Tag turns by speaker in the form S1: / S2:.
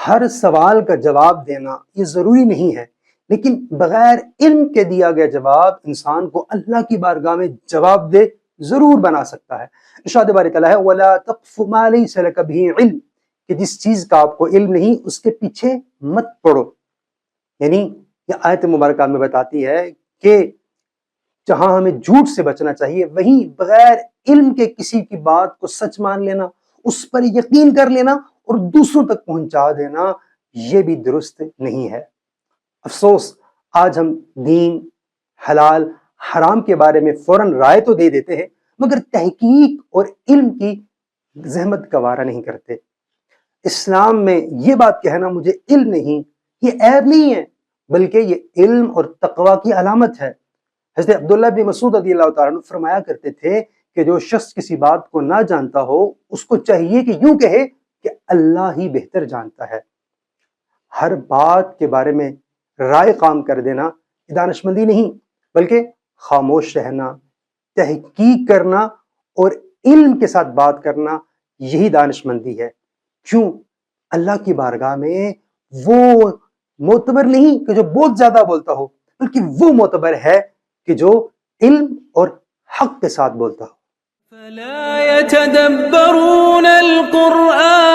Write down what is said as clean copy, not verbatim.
S1: ہر سوال کا جواب دینا یہ ضروری نہیں ہے، لیکن بغیر علم کے دیا گیا جواب انسان کو اللہ کی بارگاہ میں جواب دے ضرور بنا سکتا ہے۔ ارشاد باری تعالیٰ ہے وَلَا تَقْفُ مَا لَيْسَ لَكَ بِهِ عِلْم، کہ جس چیز کا آپ کو علم نہیں اس کے پیچھے مت پڑو۔ یعنی یہ آیت مبارکہ میں بتاتی ہے کہ جہاں ہمیں جھوٹ سے بچنا چاہیے، وہیں بغیر علم کے کسی کی بات کو سچ مان لینا، اس پر یقین کر لینا اور دوسروں تک پہنچا دینا، یہ بھی درست نہیں ہے۔ افسوس، آج ہم دین، حلال، حرام کے بارے میں فوراً رائے تو دے دیتے ہیں، مگر تحقیق اور علم کی زحمت گوارا نہیں کرتے۔ اسلام میں یہ بات کہنا مجھے علم نہیں، یہ عیب نہیں ہے، بلکہ یہ علم اور تقوی کی علامت ہے۔ حضرت عبداللہ بن مسعود رضی اللہ تعالیٰ عنہ فرمایا کرتے تھے کہ جو شخص کسی بات کو نہ جانتا ہو اس کو چاہیے کہ یوں کہے کہ اللہ ہی بہتر جانتا ہے۔ ہر بات کے بارے میں رائے قائم کر دینا یہ دانشمندی نہیں، بلکہ خاموش رہنا، تحقیق کرنا اور علم کے ساتھ بات کرنا، یہی دانشمندی ہے۔ کیوں؟ اللہ کی بارگاہ میں وہ معتبر نہیں کہ جو بہت زیادہ بولتا ہو، بلکہ وہ معتبر ہے کہ جو علم اور حق کے ساتھ بولتا ہو۔
S2: فلا يتدبرون القرآن